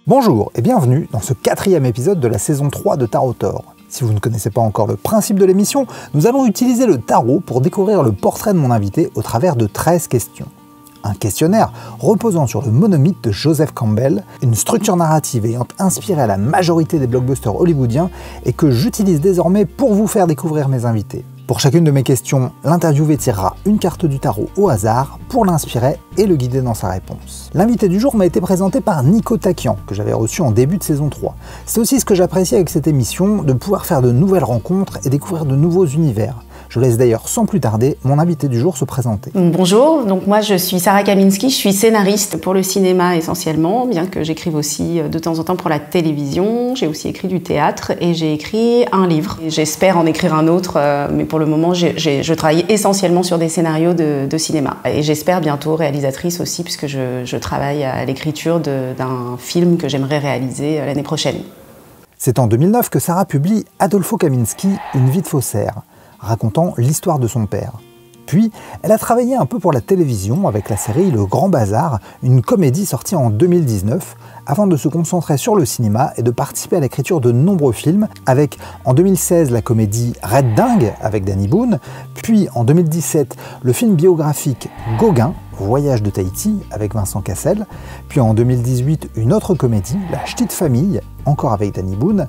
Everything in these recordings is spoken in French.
Bonjour et bienvenue dans ce 4e épisode de la saison 3 de Tarot Tor. Si vous ne connaissez pas encore le principe de l'émission, nous allons utiliser le tarot pour découvrir le portrait de mon invité au travers de 13 questions. Un questionnaire reposant sur le monomythe de Joseph Campbell, une structure narrative ayant inspiré la majorité des blockbusters hollywoodiens et que j'utilise désormais pour vous faire découvrir mes invités. Pour chacune de mes questions, l'interviewé tirera une carte du tarot au hasard pour l'inspirer et le guider dans sa réponse. L'invité du jour m'a été présenté par Nico Takian, que j'avais reçu en début de saison 3. C'est aussi ce que j'apprécie avec cette émission, de pouvoir faire de nouvelles rencontres et découvrir de nouveaux univers. Je laisse d'ailleurs sans plus tarder mon invité du jour se présenter. Bonjour, donc moi je suis Sarah Kaminski, je suis scénariste pour le cinéma essentiellement, bien que j'écrive aussi de temps en temps pour la télévision. J'ai aussi écrit du théâtre et j'ai écrit un livre. J'espère en écrire un autre, mais pour le moment je travaille essentiellement sur des scénarios de cinéma. Et j'espère bientôt réalisatrice aussi, puisque je travaille à l'écriture d'un film que j'aimerais réaliser l'année prochaine. C'est en 2009 que Sarah publie Adolfo Kaminski, Une vie de faussaire, racontant l'histoire de son père. Puis, elle a travaillé un peu pour la télévision avec la série Le Grand Bazar, une comédie sortie en 2019, avant de se concentrer sur le cinéma et de participer à l'écriture de nombreux films, avec en 2016 la comédie Red Dingue avec Danny Boone, puis en 2017 le film biographique Gauguin, Voyage de Tahiti avec Vincent Cassel, puis en 2018 une autre comédie, La Ch'tite Famille, encore avec Danny Boone,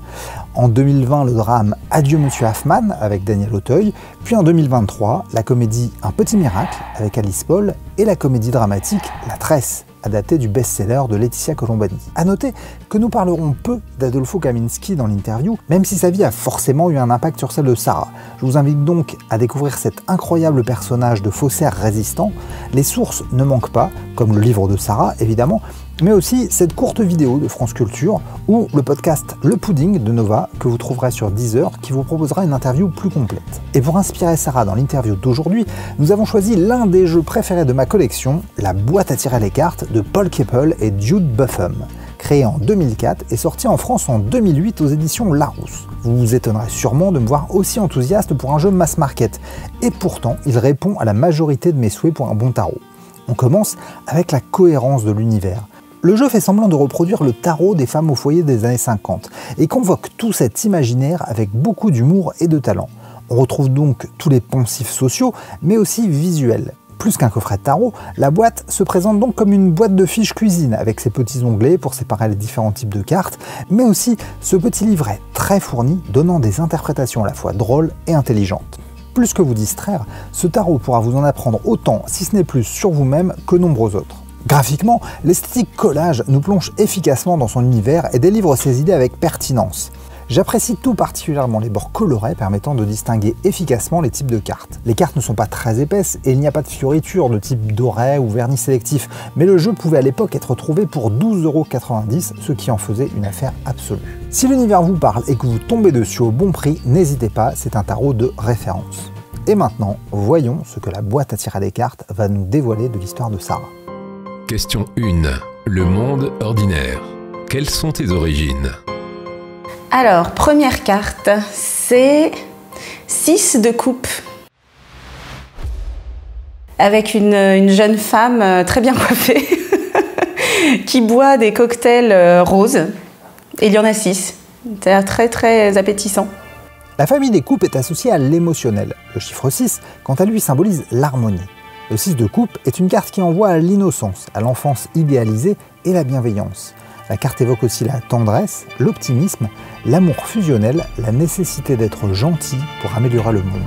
en 2020 le drame Adieu Monsieur Hoffman avec Daniel Auteuil, puis en 2023 la comédie Un Petit Miracle avec Alice Paul et la comédie dramatique La Tresse, adaptée du best-seller de Laetitia Colombani. A noter que nous parlerons peu d'Adolfo Kaminski dans l'interview, même si sa vie a forcément eu un impact sur celle de Sarah. Je vous invite donc à découvrir cet incroyable personnage de faussaire résistant. Les sources ne manquent pas, comme le livre de Sarah évidemment, mais aussi cette courte vidéo de France Culture ou le podcast Le Pudding de Nova que vous trouverez sur Deezer qui vous proposera une interview plus complète. Et pour inspirer Sarah dans l'interview d'aujourd'hui, nous avons choisi l'un des jeux préférés de ma collection, la boîte à tirer les cartes de Paul Keppel et Jude Buffum. Créé en 2004 et sorti en France en 2008 aux éditions Larousse. Vous vous étonnerez sûrement de me voir aussi enthousiaste pour un jeu mass market, et pourtant il répond à la majorité de mes souhaits pour un bon tarot. On commence avec la cohérence de l'univers. Le jeu fait semblant de reproduire le tarot des femmes au foyer des années 50 et convoque tout cet imaginaire avec beaucoup d'humour et de talent. On retrouve donc tous les poncifs sociaux, mais aussi visuels. Plus qu'un coffret de tarot, la boîte se présente donc comme une boîte de fiches cuisine avec ses petits onglets pour séparer les différents types de cartes, mais aussi ce petit livret très fourni donnant des interprétations à la fois drôles et intelligentes. Plus que vous distraire, ce tarot pourra vous en apprendre autant, si ce n'est plus, sur vous-même que nombreux autres. Graphiquement, l'esthétique collage nous plonge efficacement dans son univers et délivre ses idées avec pertinence. J'apprécie tout particulièrement les bords colorés permettant de distinguer efficacement les types de cartes. Les cartes ne sont pas très épaisses et il n'y a pas de fioritures de type doré ou vernis sélectif, mais le jeu pouvait à l'époque être trouvé pour 12,90 €, ce qui en faisait une affaire absolue. Si l'univers vous parle et que vous tombez dessus au bon prix, n'hésitez pas, c'est un tarot de référence. Et maintenant, voyons ce que la boîte à tirer les cartes va nous dévoiler de l'histoire de Sarah. Question 1. Le monde ordinaire. Quelles sont tes origines ? Alors, première carte, c'est 6 de coupe. Avec une jeune femme très bien coiffée qui boit des cocktails roses. Et il y en a 6. C'est très très appétissant. La famille des coupes est associée à l'émotionnel. Le chiffre 6, quant à lui, symbolise l'harmonie. Le 6 de coupe est une carte qui envoie à l'innocence, à l'enfance idéalisée et la bienveillance. La carte évoque aussi la tendresse, l'optimisme, l'amour fusionnel, la nécessité d'être gentil pour améliorer le monde.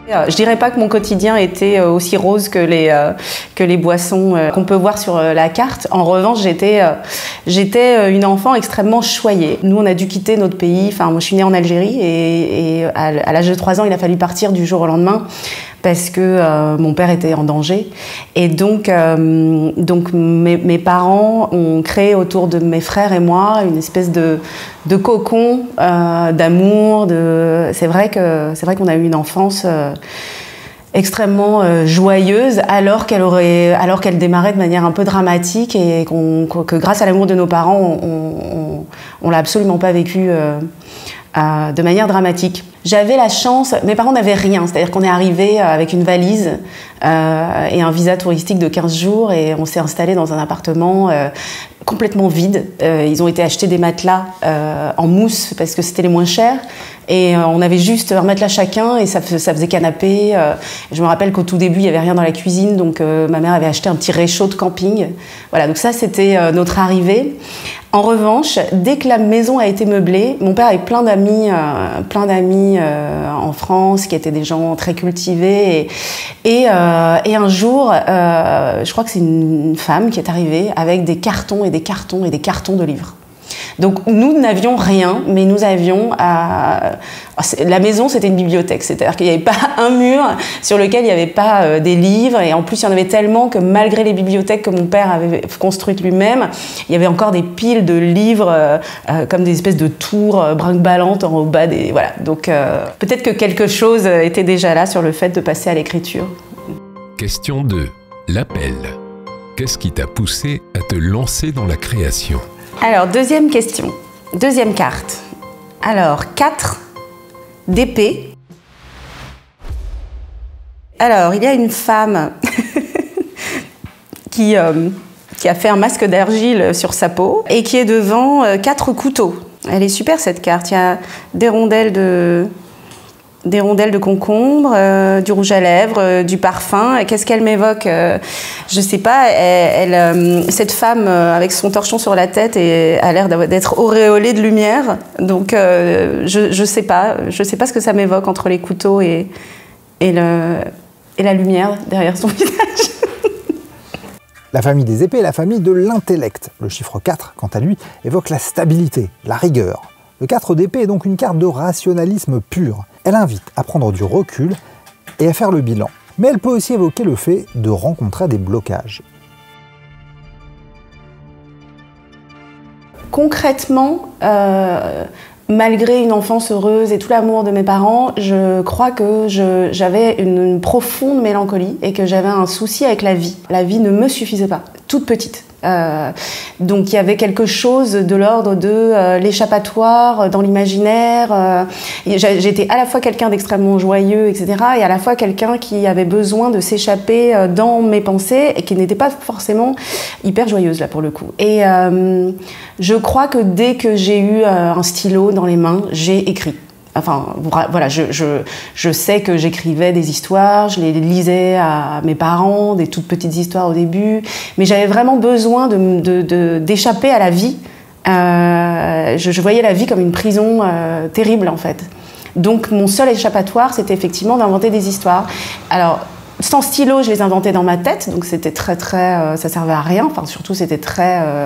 Je dirais pas que mon quotidien était aussi rose que les boissons qu'on peut voir sur la carte. En revanche, j'étais une enfant extrêmement choyée. Nous, on a dû quitter notre pays. Enfin, moi, je suis née en Algérie et à l'âge de 3 ans, il a fallu partir du jour au lendemain parce que mon père était en danger. Et donc mes parents ont créé autour de mes frères et moi une espèce de cocon d'amour. C'est vrai qu'on a eu une enfance extrêmement joyeuse alors qu'elle démarrait de manière un peu dramatique et que grâce à l'amour de nos parents, on l'a absolument pas vécu de manière dramatique. J'avais la chance, mes parents n'avaient rien, c'est-à-dire qu'on est arrivé avec une valise et un visa touristique de 15 jours et on s'est installé dans un appartement complètement vide. Ils ont été acheter des matelas en mousse parce que c'était les moins chers. Et on avait juste un matelas chacun et ça faisait canapé. Je me rappelle qu'au tout début, il n'y avait rien dans la cuisine, donc ma mère avait acheté un petit réchaud de camping. Voilà, donc ça, c'était notre arrivée. En revanche, dès que la maison a été meublée, mon père avait plein d'amis en France qui étaient des gens très cultivés. Et un jour, je crois que c'est une femme qui est arrivée avec des cartons et des cartons et des cartons de livres. Donc nous n'avions rien, mais nous avions... la maison, c'était une bibliothèque, c'est-à-dire qu'il n'y avait pas un mur sur lequel il n'y avait pas des livres, et en plus il y en avait tellement que malgré les bibliothèques que mon père avait construites lui-même, il y avait encore des piles de livres comme des espèces de tours brinque-ballantes en bas des... Voilà, donc peut-être que quelque chose était déjà là sur le fait de passer à l'écriture. Question 2. L'appel. Qu'est-ce qui t'a poussé à te lancer dans la création ? Alors, deuxième question, deuxième carte. Alors, 4 d'épée. Alors, il y a une femme qui a fait un masque d'argile sur sa peau et qui est devant 4 couteaux. Elle est super cette carte. Il y a des rondelles de concombre, du rouge à lèvres, du parfum. Qu'est-ce qu'elle m'évoque? Je sais pas. Cette femme avec son torchon sur la tête a l'air d'être auréolée de lumière. Donc je sais pas ce que ça m'évoque entre les couteaux et la lumière derrière son visage. La famille des épées est la famille de l'intellect. Le chiffre 4, quant à lui, évoque la stabilité, la rigueur. Le 4 d'épée est donc une carte de rationalisme pur. Elle invite à prendre du recul et à faire le bilan. Mais elle peut aussi évoquer le fait de rencontrer des blocages. Concrètement, malgré une enfance heureuse et tout l'amour de mes parents, je crois que j'avais une profonde mélancolie et que j'avais un souci avec la vie. La vie ne me suffisait pas, toute petite. Donc il y avait quelque chose de l'ordre de l'échappatoire dans l'imaginaire. J'étais à la fois quelqu'un d'extrêmement joyeux, etc., et à la fois quelqu'un qui avait besoin de s'échapper dans mes pensées et qui n'était pas forcément hyper joyeuse là pour le coup. Et je crois que dès que j'ai eu un stylo dans les mains, j'ai écrit. Enfin, voilà, je sais que j'écrivais des histoires, je les lisais à mes parents, des toutes petites histoires au début, mais j'avais vraiment besoin d'échapper à la vie. Je voyais la vie comme une prison terrible, en fait. Donc, mon seul échappatoire, c'était effectivement d'inventer des histoires. Alors, sans stylo, je les inventais dans ma tête, donc c'était ça servait à rien. Enfin, surtout, c'était très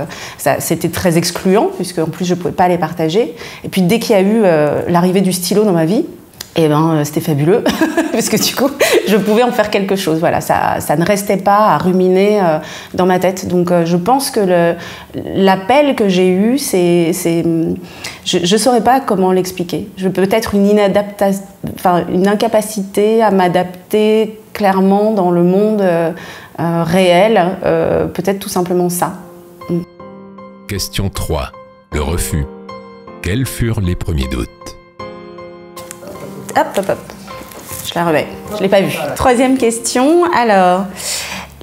excluant, puisque en plus, je pouvais pas les partager. Et puis, dès qu'il y a eu l'arrivée du stylo dans ma vie, eh ben, c'était fabuleux, parce que du coup, je pouvais en faire quelque chose. Voilà, ça ne restait pas à ruminer dans ma tête. Donc, je pense que l'appel que j'ai eu, je saurais pas comment l'expliquer. Peut-être une incapacité à m'adapter clairement dans le monde réel, peut-être tout simplement ça. Question 3. Le refus. Quels furent les premiers doutes? Hop. Je la remets. Je ne l'ai pas vue. Troisième question. Alors,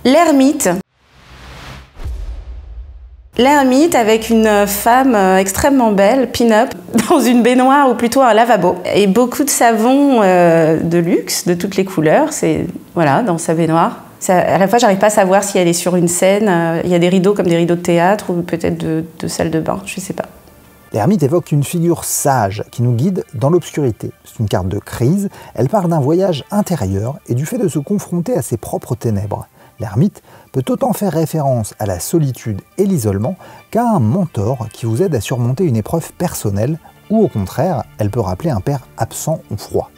l'ermite. L'ermite avec une femme extrêmement belle, pin-up, dans une baignoire ou plutôt un lavabo. Et beaucoup de savons de luxe, de toutes les couleurs, dans sa baignoire. À la fois, j'arrive pas à savoir si elle est sur une scène. Il y a des rideaux comme des rideaux de théâtre ou peut-être de salle de bain, je sais pas. L'ermite évoque une figure sage qui nous guide dans l'obscurité. C'est une carte de crise, elle parle d'un voyage intérieur et du fait de se confronter à ses propres ténèbres. L'ermite peut autant faire référence à la solitude et l'isolement qu'à un mentor qui vous aide à surmonter une épreuve personnelle ou au contraire, elle peut rappeler un père absent ou froid.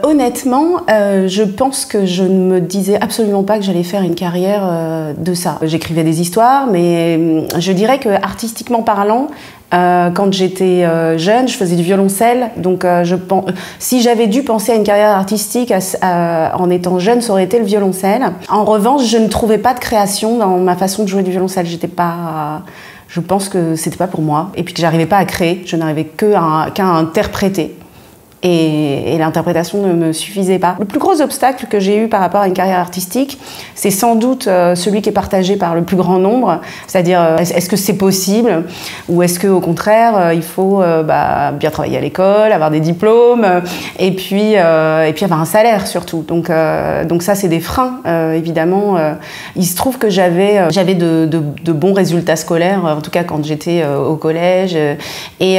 Honnêtement, je pense que je ne me disais absolument pas que j'allais faire une carrière de ça. J'écrivais des histoires, mais je dirais que artistiquement parlant, quand j'étais jeune, je faisais du violoncelle. Donc, si j'avais dû penser à une carrière artistique en étant jeune, ça aurait été le violoncelle. En revanche, je ne trouvais pas de création dans ma façon de jouer du violoncelle. Je pense que c'était pas pour moi. Et puis que j'arrivais pas à créer, je n'arrivais qu'à interpréter. Et l'interprétation ne me suffisait pas. Le plus gros obstacle que j'ai eu par rapport à une carrière artistique, c'est sans doute celui qui est partagé par le plus grand nombre, c'est-à-dire est-ce que c'est possible ou est-ce qu'au contraire il faut bien travailler à l'école, avoir des diplômes et puis avoir un salaire surtout. Donc ça c'est des freins évidemment. Il se trouve que j'avais de bons résultats scolaires, en tout cas quand j'étais au collège et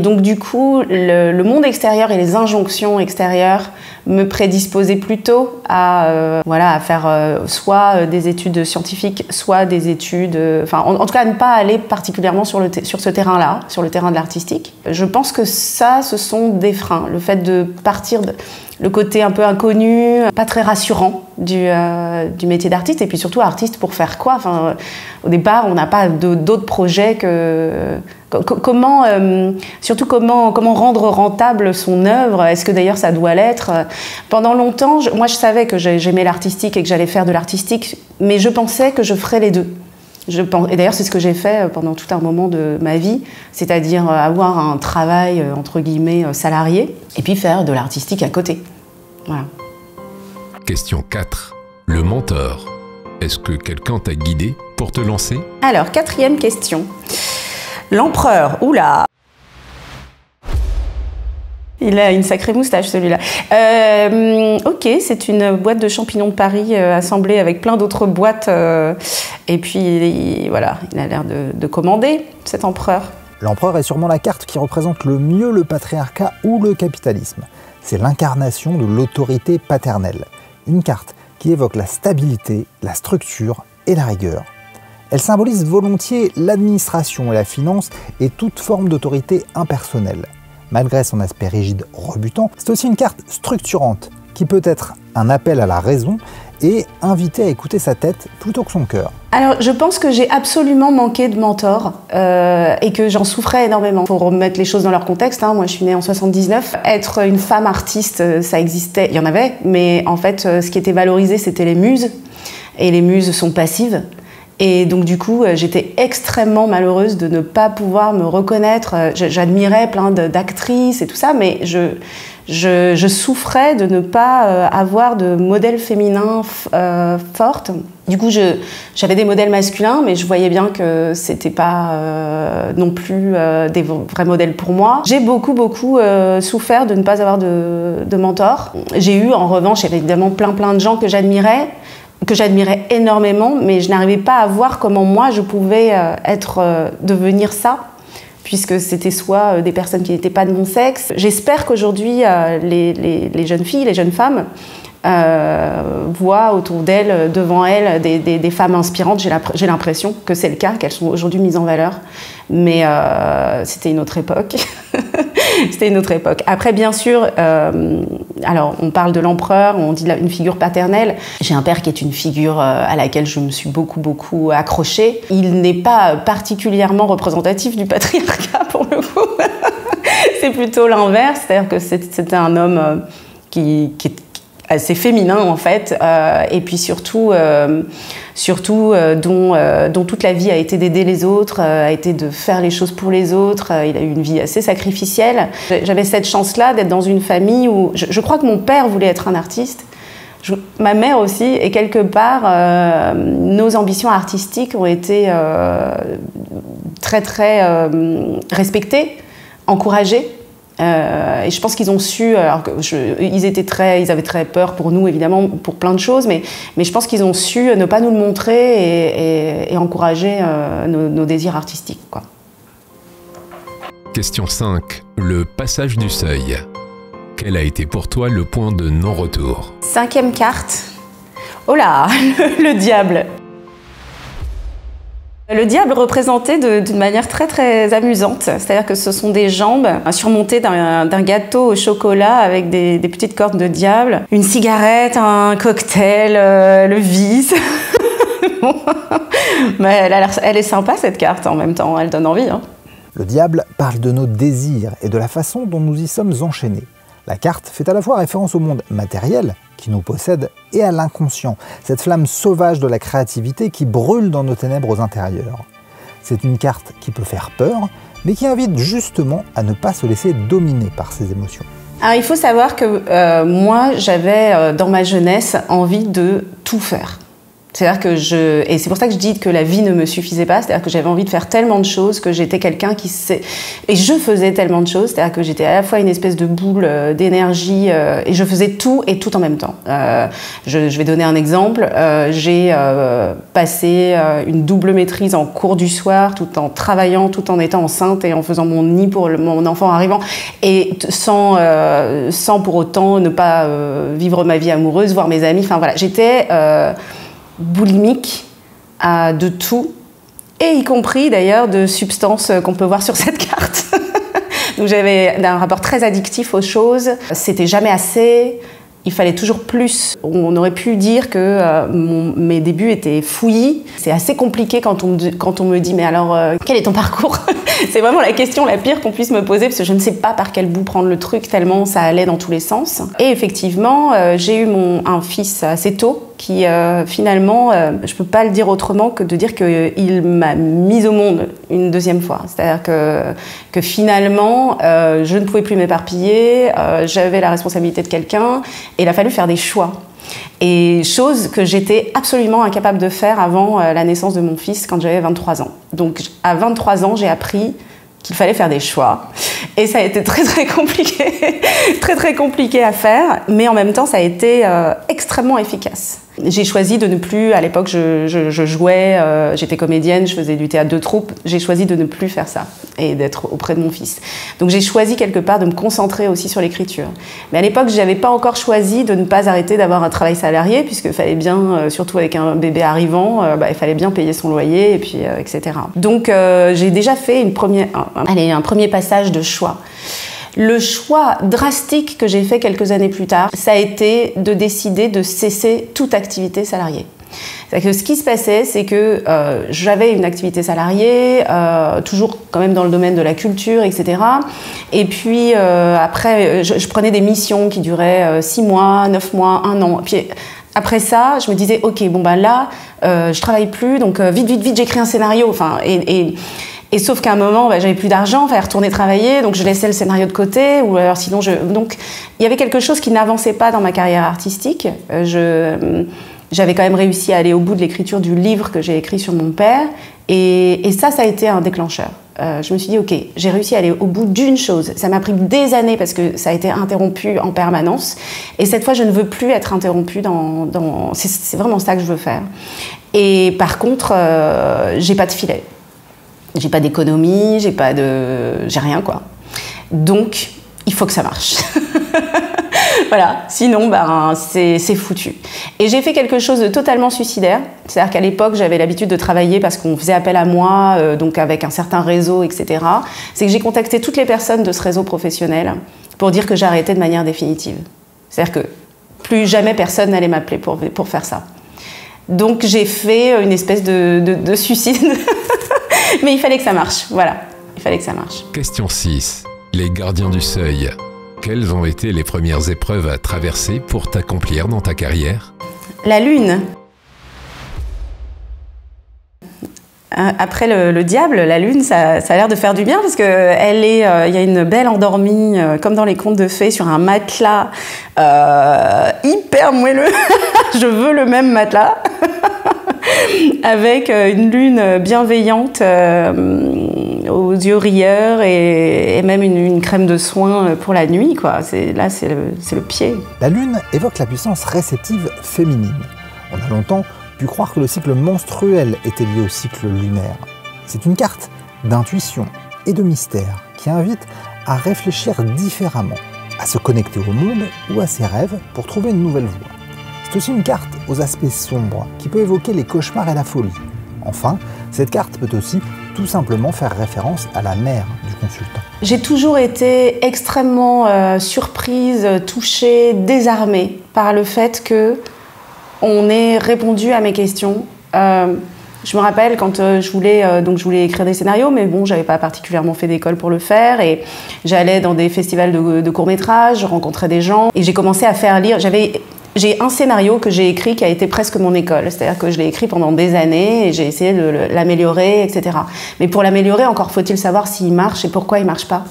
donc du coup le monde extérieur et les injonctions extérieures me prédisposaient plutôt à faire soit des études scientifiques, soit des études... en tout cas, à ne pas aller particulièrement sur ce terrain-là, sur le terrain de l'artistique. Je pense que ça, ce sont des freins. Le fait de partir... le côté un peu inconnu, pas très rassurant du métier d'artiste, et puis surtout artiste pour faire quoi? Au départ, on n'a pas d'autres projets que... Comment rendre rentable son œuvre? Est-ce que d'ailleurs ça doit l'être? Pendant longtemps, moi je savais que j'aimais l'artistique et que j'allais faire de l'artistique, mais je pensais que je ferais les deux. Et d'ailleurs, c'est ce que j'ai fait pendant tout un moment de ma vie, c'est-à-dire avoir un travail, entre guillemets, salarié, et puis faire de l'artistique à côté. Voilà. Question 4. Le mentor. Est-ce que quelqu'un t'a guidé pour te lancer? Alors, 4e question. L'empereur, oula! Il a une sacrée moustache, celui-là. Ok, c'est une boîte de champignons de Paris assemblée avec plein d'autres boîtes. Et puis, voilà, il a l'air de commander, cet empereur. L'empereur est sûrement la carte qui représente le mieux le patriarcat ou le capitalisme. C'est l'incarnation de l'autorité paternelle. Une carte qui évoque la stabilité, la structure et la rigueur. Elle symbolise volontiers l'administration et la finance et toute forme d'autorité impersonnelle. Malgré son aspect rigide rebutant, c'est aussi une carte structurante qui peut être un appel à la raison et inviter à écouter sa tête plutôt que son cœur. Alors, je pense que j'ai absolument manqué de mentor et que j'en souffrais énormément. Pour remettre les choses dans leur contexte, moi je suis née en 79. Être une femme artiste, ça existait, il y en avait, mais en fait, ce qui était valorisé, c'était les muses. Et les muses sont passives. Et donc du coup, j'étais extrêmement malheureuse de ne pas pouvoir me reconnaître. J'admirais plein d'actrices et tout ça, mais je souffrais de ne pas avoir de modèle féminin forte. Du coup, j'avais des modèles masculins, mais je voyais bien que c'était pas non plus des vrais modèles pour moi. J'ai beaucoup souffert de ne pas avoir de mentor. J'ai eu, en revanche, évidemment plein de gens que j'admirais énormément, mais je n'arrivais pas à voir comment moi je pouvais devenir ça, puisque c'était soit des personnes qui n'étaient pas de mon sexe. J'espère qu'aujourd'hui, les jeunes filles, les jeunes femmes voient autour d'elles, devant elles, des femmes inspirantes. J'ai l'impression que c'est le cas, qu'elles sont aujourd'hui mises en valeur. Mais c'était une autre époque. C'était une autre époque. Après, bien sûr, alors on parle de l'empereur, on dit une figure paternelle. J'ai un père qui est une figure à laquelle je me suis beaucoup accrochée. Il n'est pas particulièrement représentatif du patriarcat, pour le coup. C'est plutôt l'inverse, c'est-à-dire que c'était un homme qui est assez féminin en fait, et puis surtout dont toute la vie a été d'aider les autres, a été de faire les choses pour les autres. Il a eu une vie assez sacrificielle. J'avais cette chance-là d'être dans une famille où je crois que mon père voulait être un artiste, ma mère aussi, et quelque part nos ambitions artistiques ont été très respectées, encouragées. Et je pense qu'ils ont su, ils avaient très peur pour nous évidemment pour plein de choses, mais je pense qu'ils ont su ne pas nous le montrer et encourager nos désirs artistiques, quoi. Question 5. Le passage du seuil. Quel a été pour toi le point de non-retour? 5e carte. Oh là, le diable. Le diable représenté d'une manière très amusante, c'est-à-dire que ce sont des jambes surmontées d'un gâteau au chocolat avec des petites cornes de diable, une cigarette, un cocktail, le vice. Bon. Mais elle est sympa cette carte en même temps, elle donne envie. Le diable parle de nos désirs et de la façon dont nous y sommes enchaînés. La carte fait à la fois référence au monde matériel qui nous possède et à l'inconscient, cette flamme sauvage de la créativité qui brûle dans nos ténèbres intérieures. C'est une carte qui peut faire peur, mais qui invite justement à ne pas se laisser dominer par ses émotions. Alors, il faut savoir que moi, j'avais dans ma jeunesse envie de tout faire. C'est-à-dire que et c'est pour ça que je dis que la vie ne me suffisait pas, c'est-à-dire que j'avais envie de faire tellement de choses que j'étais quelqu'un et je faisais tellement de choses, c'est-à-dire que j'étais à la fois une espèce de boule d'énergie et je faisais tout et tout en même temps. Je vais donner un exemple. J'ai passé une double maîtrise en cours du soir, tout en travaillant, tout en étant enceinte et en faisant mon nid pour mon enfant arrivant, et sans pour autant ne pas vivre ma vie amoureuse, voir mes amis. Enfin voilà, j'étais boulimique de tout, et y compris d'ailleurs de substances qu'on peut voir sur cette carte. Donc j'avais un rapport très addictif aux choses, c'était jamais assez, il fallait toujours plus. On aurait pu dire que mes débuts étaient fouillis. C'est assez compliqué quand on me dit « mais alors, quel est ton parcours ?» C'est vraiment la question la pire qu'on puisse me poser, parce que je ne sais pas par quel bout prendre le truc, tellement ça allait dans tous les sens. Et effectivement, j'ai eu un fils assez tôt, qui finalement, je ne peux pas le dire autrement que de dire qu'il m'a mise au monde une deuxième fois. C'est-à-dire que finalement, je ne pouvais plus m'éparpiller, j'avais la responsabilité de quelqu'un, et il a fallu faire des choix. Et chose que j'étais absolument incapable de faire avant la naissance de mon fils quand j'avais 23 ans. Donc à 23 ans, j'ai appris qu'il fallait faire des choix. Et ça a été très très compliqué, très compliqué à faire, mais en même temps ça a été extrêmement efficace. J'ai choisi de ne plus, à l'époque je jouais, j'étais comédienne, je faisais du théâtre de troupe, j'ai choisi de ne plus faire ça et d'être auprès de mon fils. Donc j'ai choisi quelque part de me concentrer aussi sur l'écriture. Mais à l'époque je n'avais pas encore choisi de ne pas arrêter d'avoir un travail salarié, puisqu'il fallait bien, surtout avec un bébé arrivant, il fallait bien payer son loyer, et puis, etc. Donc j'ai déjà fait un premier passage de choix. Le choix drastique que j'ai fait quelques années plus tard, ça a été de décider de cesser toute activité salariée. C'est-à-dire que ce qui se passait, c'est que j'avais une activité salariée, toujours quand même dans le domaine de la culture, etc. Et puis après, je prenais des missions qui duraient 6 mois, 9 mois, 1 an. Puis après ça, je me disais, ok, bon ben là, je travaille plus, donc vite, j'écris un scénario. Enfin, et sauf qu'à un moment, j'avais plus d'argent, il fallait retourner travailler, donc je laissais le scénario de côté, ou alors sinon donc il y avait quelque chose qui n'avançait pas dans ma carrière artistique. J'avais quand même réussi à aller au bout de l'écriture du livre que j'ai écrit sur mon père, et ça a été un déclencheur. Je me suis dit, ok, j'ai réussi à aller au bout d'une chose. Ça m'a pris des années parce que ça a été interrompu en permanence, et cette fois, je ne veux plus être interrompue c'est vraiment ça que je veux faire. Et par contre, j'ai pas de filet. J'ai pas d'économie, j'ai rien, quoi. Donc, il faut que ça marche. Voilà, sinon, c'est foutu. Et j'ai fait quelque chose de totalement suicidaire. C'est-à-dire qu'à l'époque, j'avais l'habitude de travailler parce qu'on faisait appel à moi, donc avec un certain réseau, etc. C'est que j'ai contacté toutes les personnes de ce réseau professionnel pour dire que j'arrêtais de manière définitive. C'est-à-dire que plus jamais personne n'allait m'appeler pour faire ça. Donc, j'ai fait une espèce de suicide. Mais il fallait que ça marche, voilà. Il fallait que ça marche. Question 6. Les gardiens du seuil. Quelles ont été les premières épreuves à traverser pour t'accomplir dans ta carrière ? La lune. Après le diable, la lune, ça a l'air de faire du bien, parce que il y a une belle endormie, comme dans les contes de fées, sur un matelas hyper moelleux. Je veux le même matelas. Avec une lune bienveillante aux yeux rieurs, et même une crème de soin pour la nuit, quoi. Là, c'est le pied. La lune évoque la puissance réceptive féminine. On a longtemps pu croire que le cycle menstruel était lié au cycle lunaire. C'est une carte d'intuition et de mystère qui invite à réfléchir différemment, à se connecter au monde ou à ses rêves pour trouver une nouvelle voie. C'est aussi une carte aux aspects sombres qui peut évoquer les cauchemars et la folie. Enfin, cette carte peut aussi tout simplement faire référence à la mère du consultant. J'ai toujours été extrêmement surprise, touchée, désarmée par le fait qu'on ait répondu à mes questions. Je me rappelle quand je voulais écrire des scénarios, mais bon, j'avais pas particulièrement fait d'école pour le faire, et j'allais dans des festivals de courts-métrages, je rencontrais des gens, et j'ai commencé à faire lire. J'ai un scénario que j'ai écrit qui a été presque mon école, c'est-à-dire que je l'ai écrit pendant des années et j'ai essayé de l'améliorer, etc. Mais pour l'améliorer, encore faut-il savoir s'il marche et pourquoi il marche pas.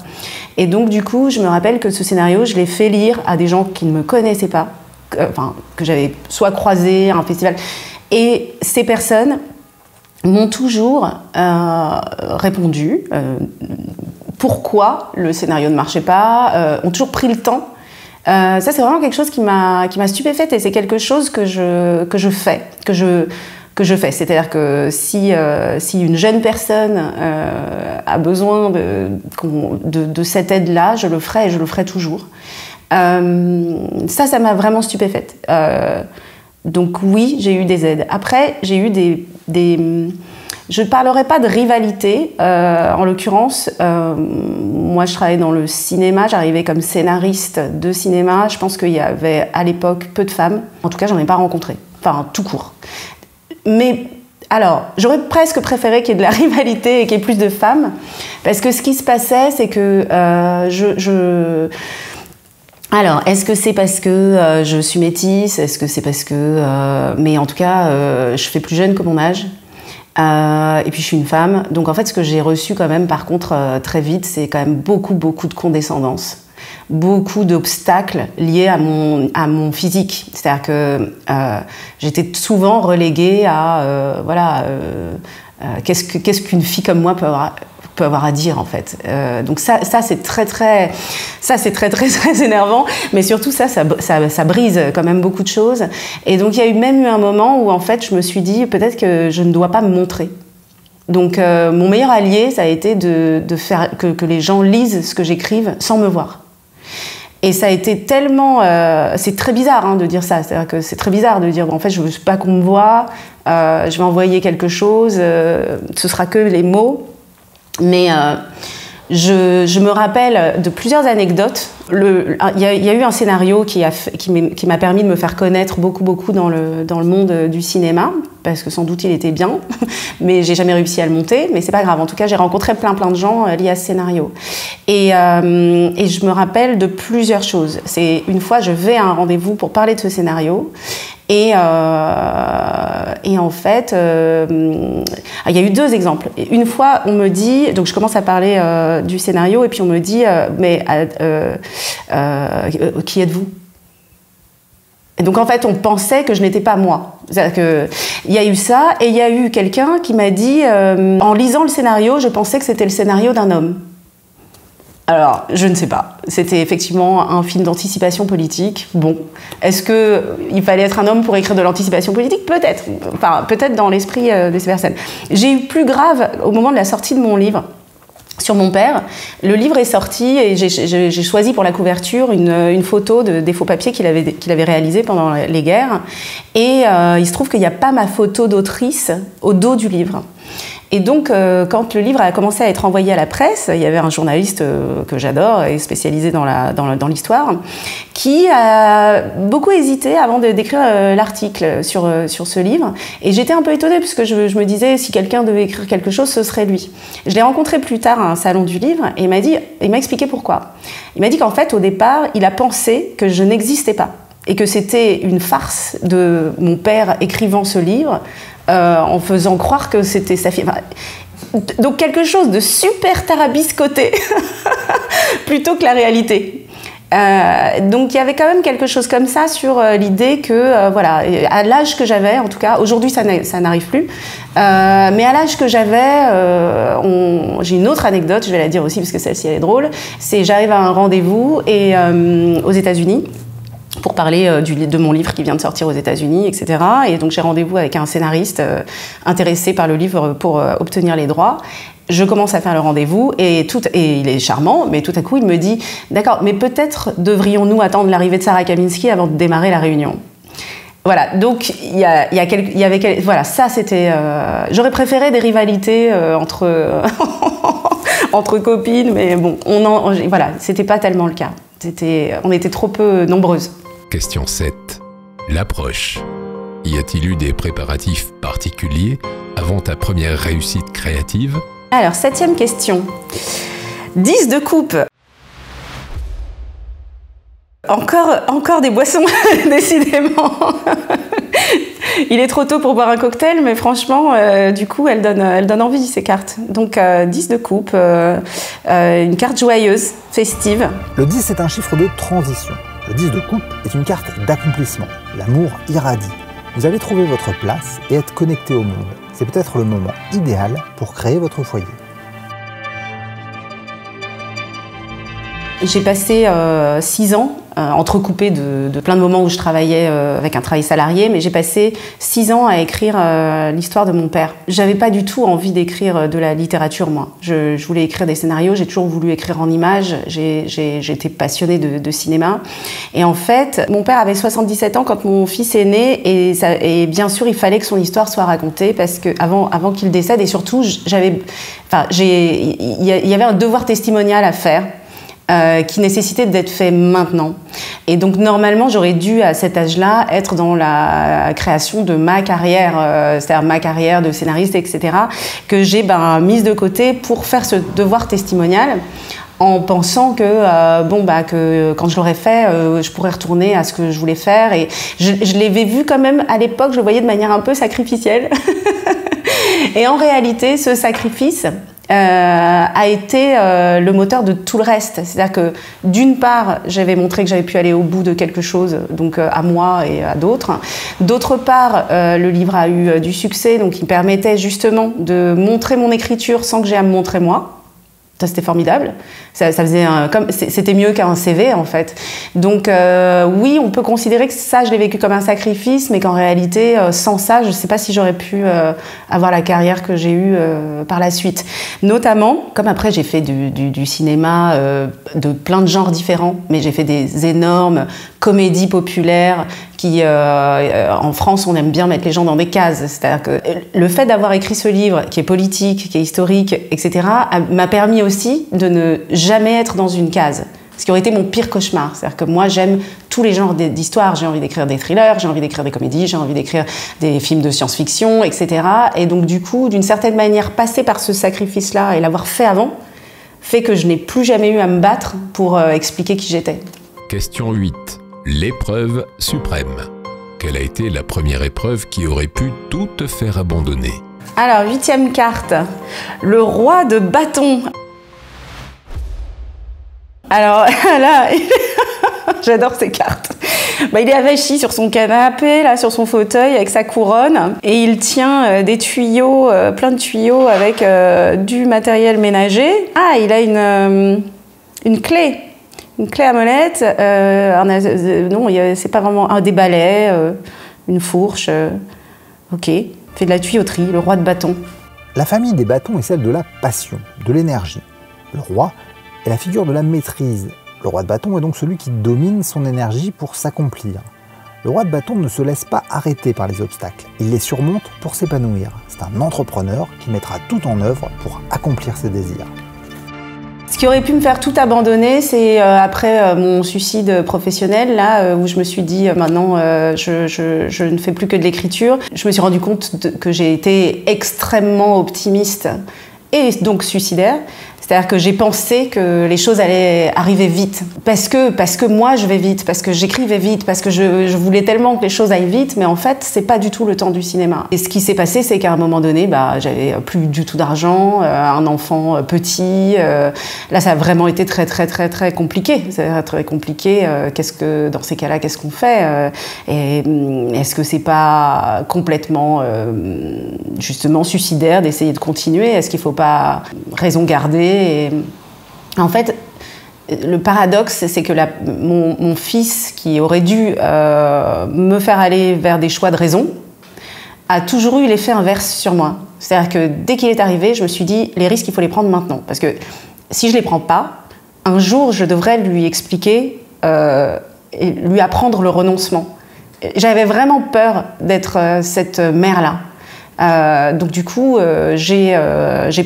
Et donc du coup, je me rappelle que ce scénario, je l'ai fait lire à des gens qui ne me connaissaient pas, que j'avais soit croisé à un festival. Et ces personnes m'ont toujours répondu pourquoi le scénario ne marchait pas, ont toujours pris le temps. Ça, c'est vraiment quelque chose qui m'a stupéfaite et c'est quelque chose que je fais. C'est-à-dire que si une jeune personne a besoin de cette aide-là, je le ferai et je le ferai toujours. Ça m'a vraiment stupéfaite. Donc oui, j'ai eu des aides. Après, j'ai eu je ne parlerai pas de rivalité, en l'occurrence. Moi, je travaillais dans le cinéma, j'arrivais comme scénariste de cinéma. Je pense qu'il y avait à l'époque peu de femmes. En tout cas, j'en ai pas rencontré. Enfin, tout court. Mais alors, j'aurais presque préféré qu'il y ait de la rivalité et qu'il y ait plus de femmes. Parce que ce qui se passait, c'est que Alors, est-ce que c'est parce que je suis métisse? Est-ce que c'est parce que... mais en tout cas, je fais plus jeune que mon âge. Et puis je suis une femme. Donc en fait, ce que j'ai reçu quand même, par contre, très vite, c'est quand même beaucoup de condescendance. Beaucoup d'obstacles liés à mon physique. C'est-à-dire que j'étais souvent reléguée à... qu'est-ce qu'une fille comme moi peut avoir à dire en fait. Donc ça c'est très énervant, mais surtout ça brise quand même beaucoup de choses. Et donc il y a même eu un moment où en fait je me suis dit peut-être que je ne dois pas me montrer. Donc mon meilleur allié, ça a été de faire que les gens lisent ce que j'écrive sans me voir. Et ça a été tellement... c'est très bizarre de dire ça. C'est-à-dire que c'est très bizarre de dire en fait je veux pas qu'on me voie, je vais envoyer quelque chose, ce sera que les mots. Mais je me rappelle de plusieurs anecdotes. Il y a eu un scénario qui m'a permis de me faire connaître beaucoup dans le monde du cinéma, parce que sans doute il était bien, mais j'ai jamais réussi à le monter, mais c'est pas grave. En tout cas, j'ai rencontré plein de gens liés à ce scénario. Et je me rappelle de plusieurs choses. C'est une fois, je vais à un rendez-vous pour parler de ce scénario. Et en fait, il y a eu deux exemples. Une fois, on me dit, donc je commence à parler du scénario, et puis on me dit, qui êtes-vous? Et donc en fait, on pensait que je n'étais pas moi. C'est-à-dire que il y a eu ça, et il y a eu quelqu'un qui m'a dit, en lisant le scénario, je pensais que c'était le scénario d'un homme. Alors, je ne sais pas. C'était effectivement un film d'anticipation politique. Bon, est-ce qu'il fallait être un homme pour écrire de l'anticipation politique? Peut-être. Enfin, peut-être dans l'esprit de ces personnes. J'ai eu plus grave au moment de la sortie de mon livre sur mon père. Le livre est sorti et j'ai choisi pour la couverture une photo des faux papiers qu'il avait réalisés pendant les guerres. Et il se trouve qu'il n'y a pas ma photo d'autrice au dos du livre. Et donc, quand le livre a commencé à être envoyé à la presse, il y avait un journaliste que j'adore et spécialisé dans l'histoire, qui a beaucoup hésité avant d'écrire l'article sur ce livre. Et j'étais un peu étonnée, puisque je me disais, si quelqu'un devait écrire quelque chose, ce serait lui. Je l'ai rencontré plus tard à un salon du livre, et il m'a expliqué pourquoi. Il m'a dit qu'en fait, au départ, il a pensé que je n'existais pas, et que c'était une farce de mon père écrivant ce livre, en faisant croire que c'était sa fille. Donc quelque chose de super tarabiscoté plutôt que la réalité. Donc il y avait quand même quelque chose comme ça sur l'idée que, voilà, à l'âge que j'avais, en tout cas, aujourd'hui ça n'arrive plus, mais à l'âge que j'avais, j'ai une autre anecdote, je vais la dire aussi parce que celle-ci elle est drôle, c'est j'arrive à un rendez-vous aux États-Unis, pour parler de mon livre qui vient de sortir aux États-Unis, etc. Et donc j'ai rendez-vous avec un scénariste intéressé par le livre pour obtenir les droits. Je commence à faire le rendez-vous et il est charmant, mais tout à coup il me dit « D'accord, mais peut-être devrions-nous attendre l'arrivée de Sarah Kaminski avant de démarrer la réunion ». Voilà, donc il y avait voilà, ça c'était... j'aurais préféré des rivalités entre copines, mais bon, voilà, c'était pas tellement le cas. On était trop peu nombreuses. Question 7. L'approche. Y a-t-il eu des préparatifs particuliers avant ta première réussite créative? Alors, 7e question. 10 de coupe. Encore des boissons, décidément. Il est trop tôt pour boire un cocktail, mais franchement, du coup, elle donne envie, ces cartes. Donc, 10 de coupe, une carte joyeuse, festive. Le 10 est un chiffre de transition. Le 10 de coupe est une carte d'accomplissement. L'amour irradie. Vous allez trouver votre place et être connecté au monde. C'est peut-être le moment idéal pour créer votre foyer. J'ai passé 6 ans, entrecoupés de plein de moments où je travaillais avec un travail salarié, mais j'ai passé 6 ans à écrire l'histoire de mon père. J'avais pas du tout envie d'écrire de la littérature, moi. Je voulais écrire des scénarios, j'ai toujours voulu écrire en images, j'étais passionnée de cinéma. Et en fait, mon père avait 77 ans quand mon fils est né, et bien sûr, il fallait que son histoire soit racontée, parce que avant qu'il décède, et surtout, il y avait un devoir testimonial à faire. Qui nécessitait d'être fait maintenant. Et donc normalement j'aurais dû à cet âge-là être dans la création de ma carrière, c'est-à-dire ma carrière de scénariste, etc., que j'ai mise de côté pour faire ce devoir testimonial, en pensant que quand je l'aurais fait, je pourrais retourner à ce que je voulais faire. Et je l'avais vu quand même à l'époque, je le voyais de manière un peu sacrificielle. Et en réalité, ce sacrifice a été le moteur de tout le reste. C'est-à-dire que d'une part, j'avais montré que j'avais pu aller au bout de quelque chose, donc à moi et à d'autres. D'autre part, le livre a eu du succès, donc il permettait justement de montrer mon écriture sans que j'aie à me montrer moi. Ça, c'était formidable. Ça faisait c'était mieux qu'un CV, en fait. Donc, oui, on peut considérer que ça, je l'ai vécu comme un sacrifice, mais qu'en réalité, sans ça, je ne sais pas si j'aurais pu avoir la carrière que j'ai eue par la suite. Notamment, comme après, j'ai fait du cinéma de plein de genres différents, mais j'ai fait des énormes comédies populaires qui, en France, on aime bien mettre les gens dans des cases. C'est-à-dire que le fait d'avoir écrit ce livre, qui est politique, qui est historique, etc., m'a permis aussi de ne jamais être dans une case. Ce qui aurait été mon pire cauchemar. C'est-à-dire que moi, j'aime tous les genres d'histoires. J'ai envie d'écrire des thrillers, j'ai envie d'écrire des comédies, j'ai envie d'écrire des films de science-fiction, etc. Et donc, du coup, d'une certaine manière, passer par ce sacrifice-là et l'avoir fait avant, fait que je n'ai plus jamais eu à me battre pour expliquer qui j'étais. Question 8. L'épreuve suprême. Quelle a été la première épreuve qui aurait pu tout te faire abandonner? Alors, 8e carte. Le roi de bâton. Alors là, j'adore ces cartes. Il est avachi sur son canapé, là, sur son fauteuil, avec sa couronne, et il tient des tuyaux, plein de tuyaux avec du matériel ménager. Ah, il a une clé. Une clé à molette, non, c'est pas vraiment des balais, une fourche, ok, fait de la tuyauterie, le roi de bâton. La famille des bâtons est celle de la passion, de l'énergie. Le roi est la figure de la maîtrise. Le roi de bâton est donc celui qui domine son énergie pour s'accomplir. Le roi de bâton ne se laisse pas arrêter par les obstacles, il les surmonte pour s'épanouir. C'est un entrepreneur qui mettra tout en œuvre pour accomplir ses désirs. Ce qui aurait pu me faire tout abandonner, c'est après mon suicide professionnel, là où je me suis dit maintenant je ne fais plus que de l'écriture. Je me suis rendu compte que j'ai été extrêmement optimiste et donc suicidaire. C'est-à-dire que j'ai pensé que les choses allaient arriver vite. Parce que moi, je vais vite, parce que j'écrivais vite, parce que je voulais tellement que les choses aillent vite, mais en fait, c'est pas du tout le temps du cinéma. Et ce qui s'est passé, c'est qu'à un moment donné, j'avais plus du tout d'argent, un enfant petit. Là, ça a vraiment été très, très, très, très compliqué. C'est très compliqué. Dans ces cas-là, qu'est-ce qu'on fait? Et est-ce que c'est pas complètement, justement, suicidaire d'essayer de continuer? Est-ce qu'il faut pas raison garder? Et en fait, le paradoxe, c'est que mon fils, qui aurait dû me faire aller vers des choix de raison, a toujours eu l'effet inverse sur moi. C'est-à-dire que dès qu'il est arrivé, je me suis dit, les risques, il faut les prendre maintenant. Parce que si je ne les prends pas, un jour, je devrais lui expliquer et lui apprendre le renoncement. J'avais vraiment peur d'être cette mère-là. Donc du coup, j'ai